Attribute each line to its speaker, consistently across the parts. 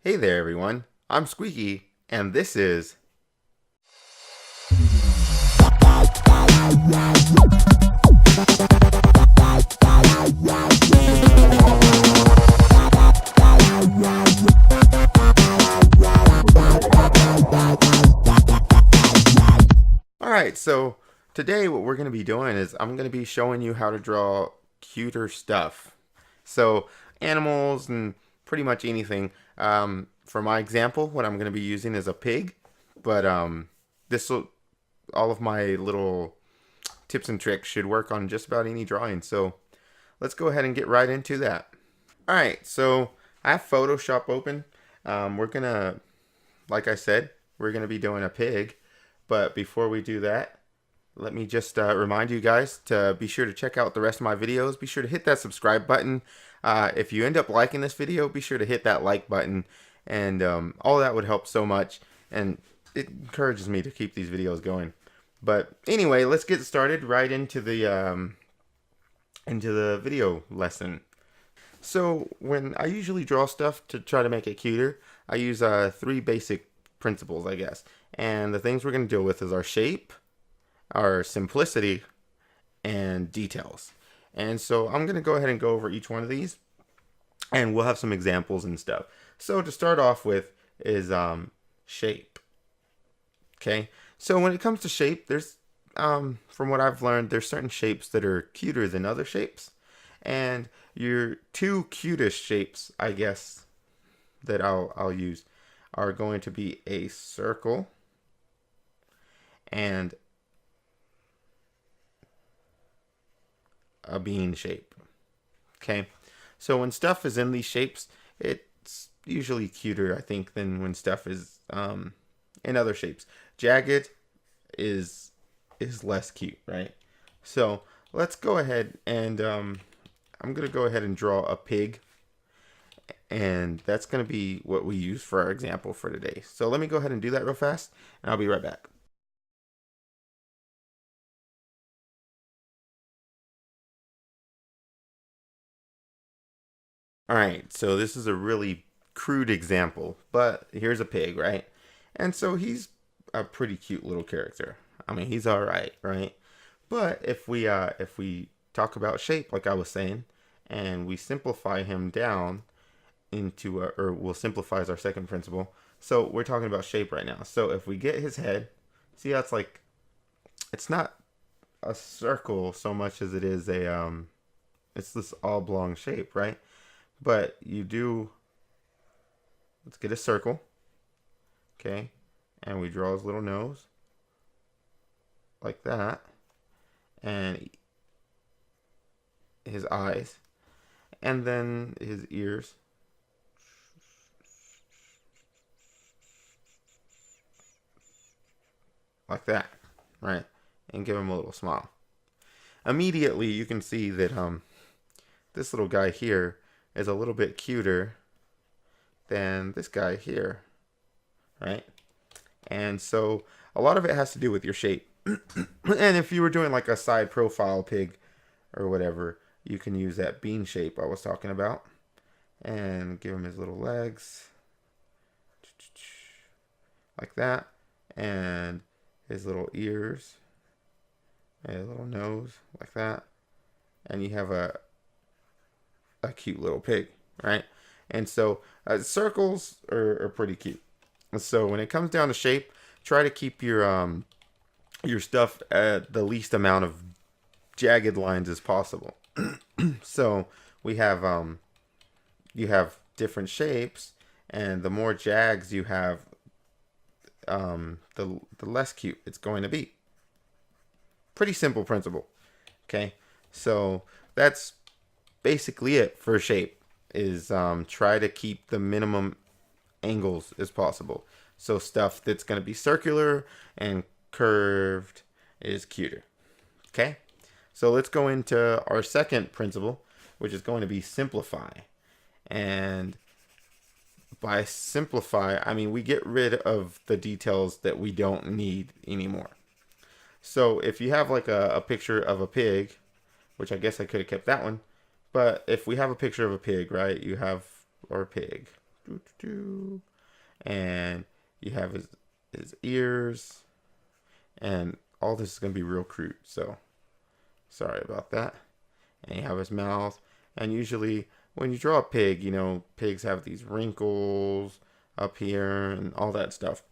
Speaker 1: Hey there everyone, I'm Squeaky, and this is... Alright, so today what we're going to be doing is I'm going to be showing you how to draw cuter stuff. So animals and pretty much anything. For my example, what I'm going to be using is a pig, but this will, all of my little tips and tricks should work on just about any drawing. So let's go ahead and get right into that. Alright, so I have Photoshop open. We're going to, like I said, we're going to be doing a pig. But before we do that, let me just remind you guys to be sure to check out the rest of my videos. Be sure to hit that subscribe button. If you end up liking this video, be sure to hit that like button. And all that would help so much. And it encourages me to keep these videos going. But anyway, let's get started right into the video lesson. So when I usually draw stuff to try to make it cuter, I use three basic principles, I guess. And the things we're going to deal with is our shape, our simplicity, and details. And so I'm going to go ahead and go over each one of these, and we'll have some examples and stuff. So to start off with is shape. Okay, so when it comes to shape, there's from what I've learned, there's certain shapes that are cuter than other shapes. And your two cutest shapes, I guess, that I'll use are going to be a circle and a bean shape. Okay, so when stuff is in these shapes, it's usually cuter, I think, than when stuff is in other shapes. Jagged is less cute, right? So let's go ahead and I'm gonna go ahead and draw a pig, and that's gonna be what we use for our example for today. So let me go ahead and do that real fast, and I'll be right back. Alright, so this is a really crude example, but here's a pig, right? And so he's a pretty cute little character. I mean, he's alright, right? But if we talk about shape, like I was saying, and we simplify him down into or we'll simplify as our second principle. So we're talking about shape right now. So if we get his head, see how it's like, it's not a circle so much as it is a it's this oblong shape, right? But you do, let's get a circle, okay, and we draw his little nose like that, and his eyes, and then his ears, like that, right? And give him a little smile. Immediately you can see that this little guy here is a little bit cuter than this guy here, right? And so a lot of it has to do with your shape. And if you were doing like a side profile pig or whatever, you can use that bean shape I was talking about and give him his little legs like that, and his little ears and a little nose like that, and you have a cute little pig, right? And so circles are pretty cute. So when it comes down to shape, try to keep your stuff at the least amount of jagged lines as possible. So we have you have different shapes, and the more jags you have, the less cute it's going to be. Pretty simple principle. Okay, so that's basically it for shape, is try to keep the minimum angles as possible. So stuff that's going to be circular and curved is cuter. Okay, so let's go into our second principle, which is going to be simplify. And by simplify, I mean we get rid of the details that we don't need anymore. So if you have like a picture of a pig, which I guess I could have kept that one, but if we have a picture of a pig, right, you have our pig, And you have his ears, and all this is going to be real crude, so sorry about that. And you have his mouth, and usually when you draw a pig, you know, pigs have these wrinkles up here and all that stuff.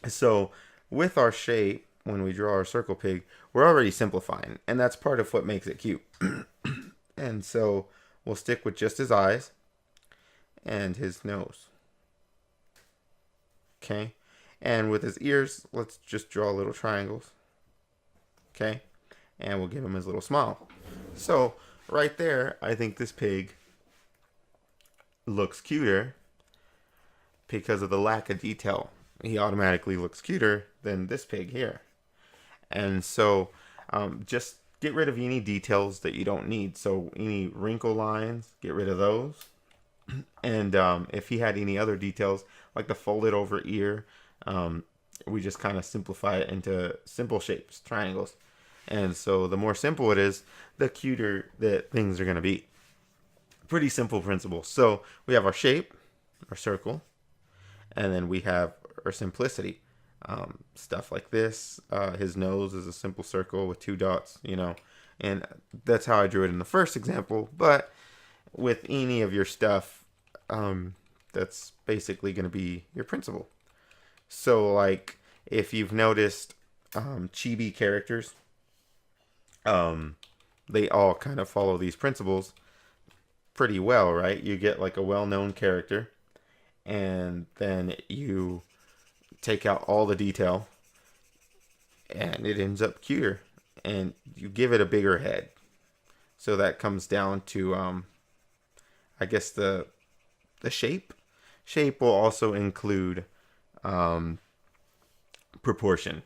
Speaker 1: So with our shape, when we draw our circle pig, we're already simplifying, and that's part of what makes it cute. And so we'll stick with just his eyes and his nose. Okay, and with his ears, let's just draw little triangles. Okay, and we'll give him his little smile. So right there, I think this pig looks cuter because of the lack of detail. He automatically looks cuter than this pig here. And so just get rid of any details that you don't need. So any wrinkle lines, get rid of those. And if he had any other details, like the folded over ear, we just kind of simplify it into simple shapes, triangles. And so the more simple it is, the cuter that things are going to be. Pretty simple principle. So we have our shape, our circle, and then we have our simplicity. Stuff like this. His nose is a simple circle with 2 dots, you know. And that's how I drew it in the first example. But with any of your stuff, that's basically going to be your principle. So like if you've noticed chibi characters, they all kind of follow these principles pretty well, right? You get like a well-known character, and then you take out all the detail, and it ends up cuter, and you give it a bigger head. So that comes down to I guess the shape. Shape will also include proportion.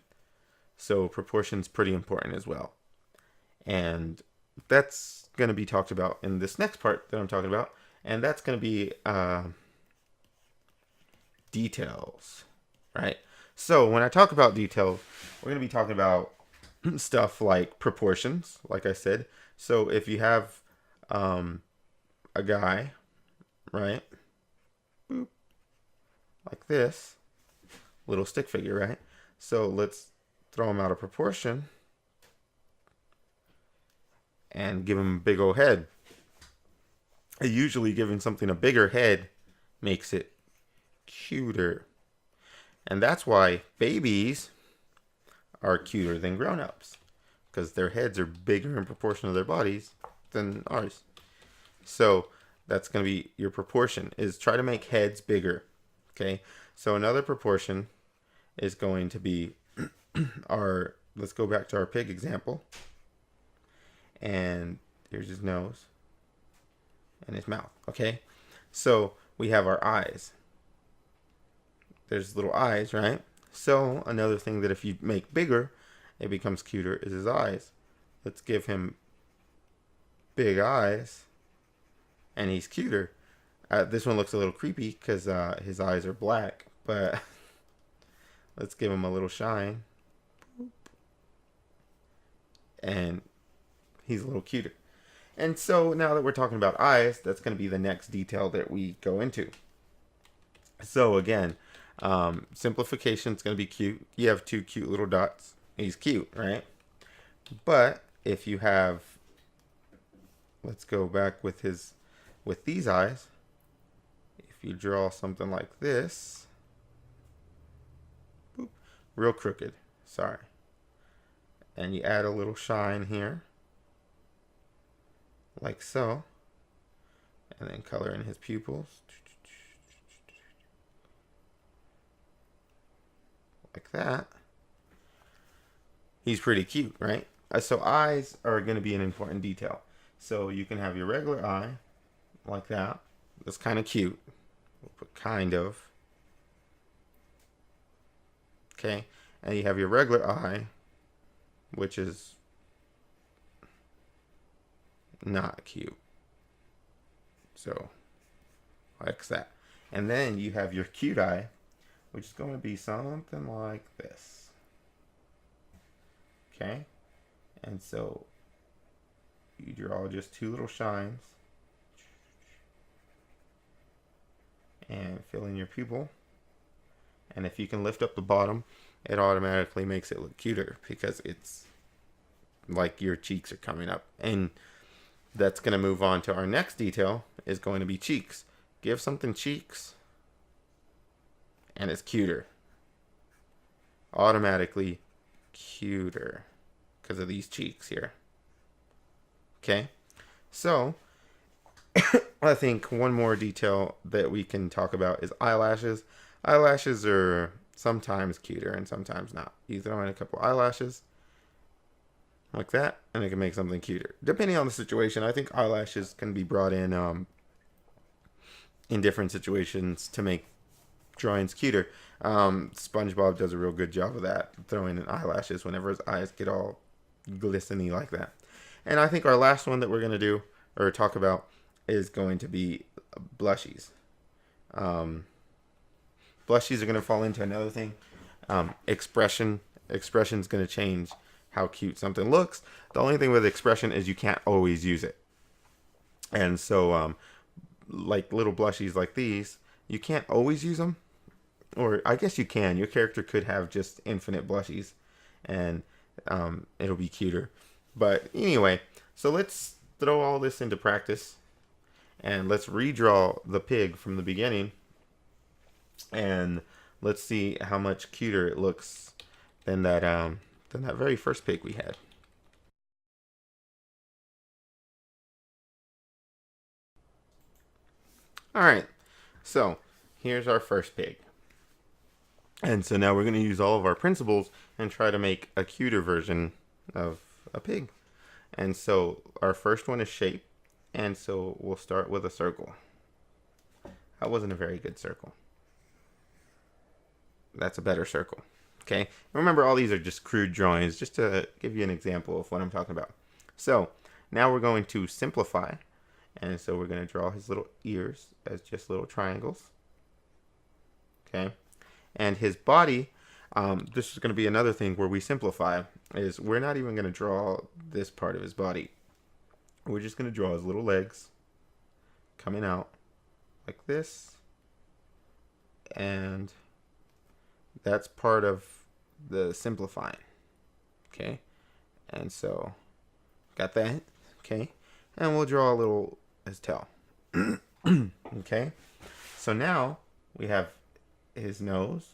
Speaker 1: So proportion's pretty important as well. And that's going to be talked about in this next part that I'm talking about. And that's going to be details, right? So when I talk about details, we're going to be talking about stuff like proportions, like I said. So if you have a guy, right? Boop, like this, little stick figure, right? So let's throw him out of proportion and give him a big old head. Usually giving something a bigger head makes it cuter. And that's why babies are cuter than grown-ups, because their heads are bigger in proportion to their bodies than ours. So that's going to be your proportion, is try to make heads bigger. Okay, so another proportion is going to be our, let's go back to our pig example. And here's his nose and his mouth. Okay, so we have our eyes. There's little eyes, right? So another thing that if you make bigger, it becomes cuter, is his eyes. Let's give him big eyes, and he's cuter. This one looks a little creepy because his eyes are black, but let's give him a little shine. And he's a little cuter. And so now that we're talking about eyes, that's going to be the next detail that we go into. So again, simplification is going to be cute. You have 2 cute little dots. He's cute, right? But if you have, let's go back with these eyes. If you draw something like this, boop, real crooked, sorry. And you add a little shine here, like so. And then color in his pupils. Like that. He's pretty cute, right? So eyes are going to be an important detail. So you can have your regular eye, like that. That's kind of cute. We'll put kind of. Okay. And you have your regular eye, which is not cute. So, like that. And then you have your cute eye, which is going to be something like this. Okay? And so, you draw just 2 little shines. and fill in your pupil. And if you can lift up the bottom, it automatically makes it look cuter because it's like your cheeks are coming up. And that's going to move on to our next detail, is going to be cheeks. Give something cheeks and it's cuter. Automatically cuter because of these cheeks here. Okay, so I think one more detail that we can talk about is eyelashes. Eyelashes are sometimes cuter and sometimes not. You throw in a couple eyelashes like that, and it can make something cuter. Depending on the situation, I think eyelashes can be brought in different situations to make drawings cuter. SpongeBob does a real good job of that, throwing in eyelashes whenever his eyes get all glistening like that. And I think our last one that we're going to do or talk about is going to be blushies. Blushies are going to fall into another thing. Expression's going to change how cute something looks. The only thing with expression is you can't always use it. And so, like little blushies like these, you can't always use them. Or I guess you can. Your character could have just infinite blushies, and it'll be cuter. But anyway, so let's throw all this into practice, and let's redraw the pig from the beginning, and let's see how much cuter it looks than that very first pig we had. All right, so here's our first pig. And so now we're going to use all of our principles and try to make a cuter version of a pig. And so our first one is shape. And so we'll start with a circle. That wasn't a very good circle. That's a better circle. Okay. Remember, all these are just crude drawings, just to give you an example of what I'm talking about. So now we're going to simplify. And so we're going to draw his little ears as just little triangles. Okay. And his body, this is going to be another thing where we simplify, is we're not even going to draw this part of his body. We're just going to draw his little legs coming out like this. And that's part of the simplifying. Okay. And so, got that? Okay. And we'll draw a little his tail. Okay. So now we have his nose,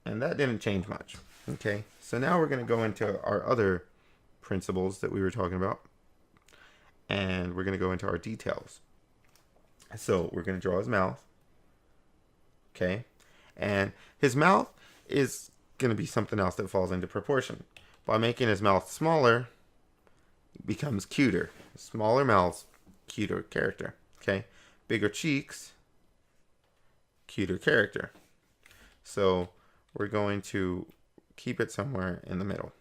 Speaker 1: and that didn't change much. Okay, so now we're going to go into our other principles that we were talking about, and we're going to go into our details. So we're going to draw his mouth. Okay, and his mouth is going to be something else that falls into proportion. By making his mouth smaller, it becomes cuter. Smaller mouths, cuter character. Okay, bigger cheeks, cuter character. So we're going to keep it somewhere in the middle.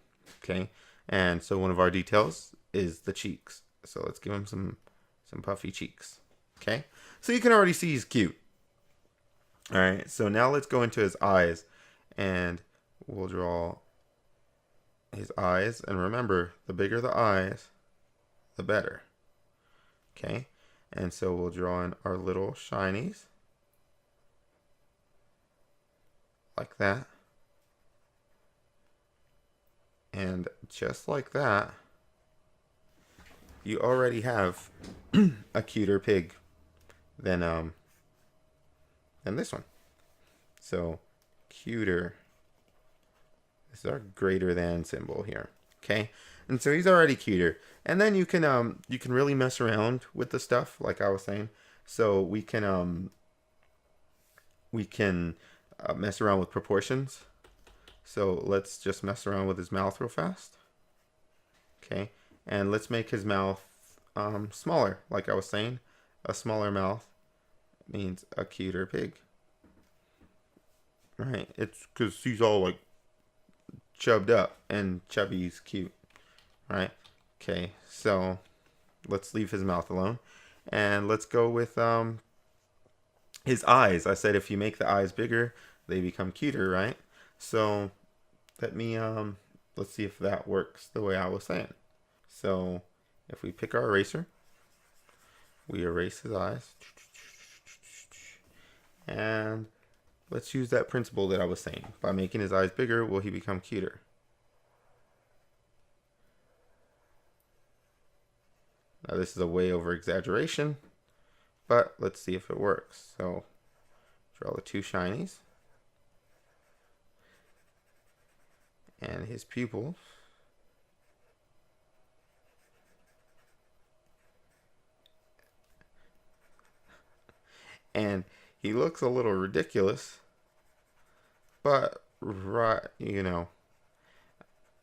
Speaker 1: Okay, and so one of our details is the cheeks. So let's give him some puffy cheeks. Okay, so you can already see he's cute. All right, so now let's go into his eyes, and we'll draw his eyes. And remember, the bigger the eyes, the better. Okay, and so we'll draw in our little shinies. Like that. And just like that, you already have a cuter pig than this one. So cuter. This is our greater than symbol here. Okay, and so he's already cuter. And then you can really mess around with the stuff, like I was saying. So we can mess around with proportions. So let's just mess around with his mouth real fast. Okay, and let's make his mouth smaller. Like I was saying, a smaller mouth means a cuter pig. Right? It's because he's all like chubbed up, and chubby's cute. Right? Okay, so let's leave his mouth alone, and let's go with his eyes. I said if you make the eyes bigger, they become cuter, right? So let me let's see if that works the way I was saying. So if we pick our eraser, we erase his eyes. And let's use that principle that I was saying. By making his eyes bigger, will he become cuter? Now this is a way over exaggeration, but let's see if it works. So draw the two shinies and his pupils. And he looks a little ridiculous, but right, you know,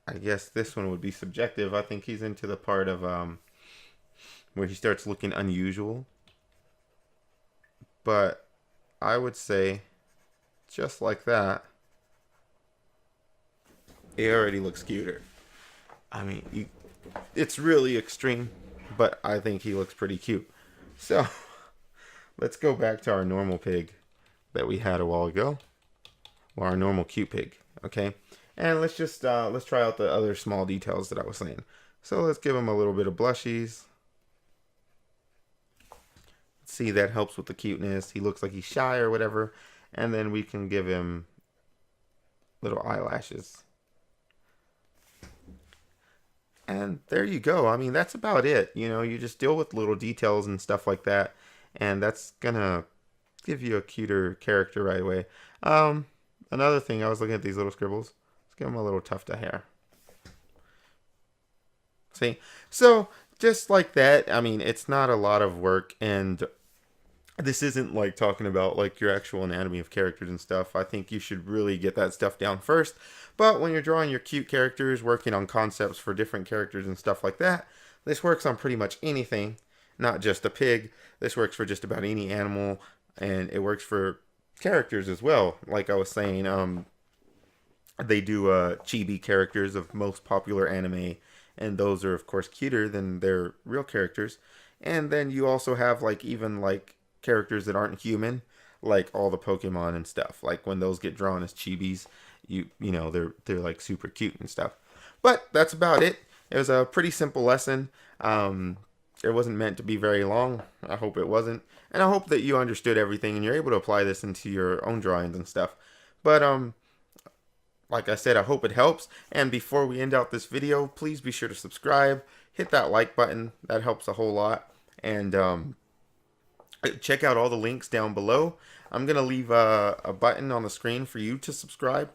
Speaker 1: I guess this one would be subjective. I think he's into the part of where he starts looking unusual. But I would say, just like that, it already looks cuter. I mean, it's really extreme, but I think he looks pretty cute. So let's go back to our normal pig that we had a while ago, or our normal cute pig. Okay, and let's just let's try out the other small details that I was saying. So let's give him a little bit of blushies. See, that helps with the cuteness. He looks like he's shy or whatever. And then we can give him little eyelashes. And there you go. I mean, that's about it. You know, you just deal with little details and stuff like that. And that's gonna give you a cuter character right away. Another thing, I was looking at these little scribbles. Let's give him a little tuft of hair. See? So, just like that, I mean, it's not a lot of work, and this isn't like talking about like your actual anatomy of characters and stuff. I think you should really get that stuff down first. But when you're drawing your cute characters, working on concepts for different characters and stuff like that, this works on pretty much anything, not just a pig. This works for just about any animal, and it works for characters as well. Like I was saying, they do chibi characters of most popular anime, and those are of course cuter than their real characters. And then you also have like even like characters that aren't human, like all the Pokemon and stuff. Like when those get drawn as chibis, you know they're like super cute and stuff. But that's about it. It was a pretty simple lesson. It wasn't meant to be very long. I hope it wasn't, and I hope that you understood everything and you're able to apply this into your own drawings and stuff. But like I said, I hope it helps. And before we end out this video, please be sure to subscribe, hit that like button. That helps a whole lot. And check out all the links down below. I'm going to leave a button on the screen for you to subscribe.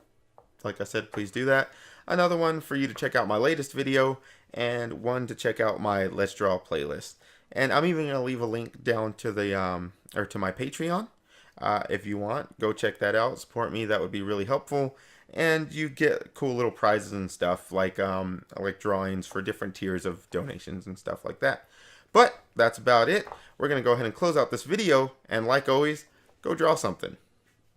Speaker 1: Like I said, please do that. Another one for you to check out my latest video, and one to check out my Let's Draw playlist. And I'm even going to leave a link down to the or to my Patreon. If you want, go check that out. Support me. That would be really helpful. And you get cool little prizes and stuff like drawings for different tiers of donations and stuff like that. But that's about it. We're going to go ahead and close out this video. And like always, go draw something.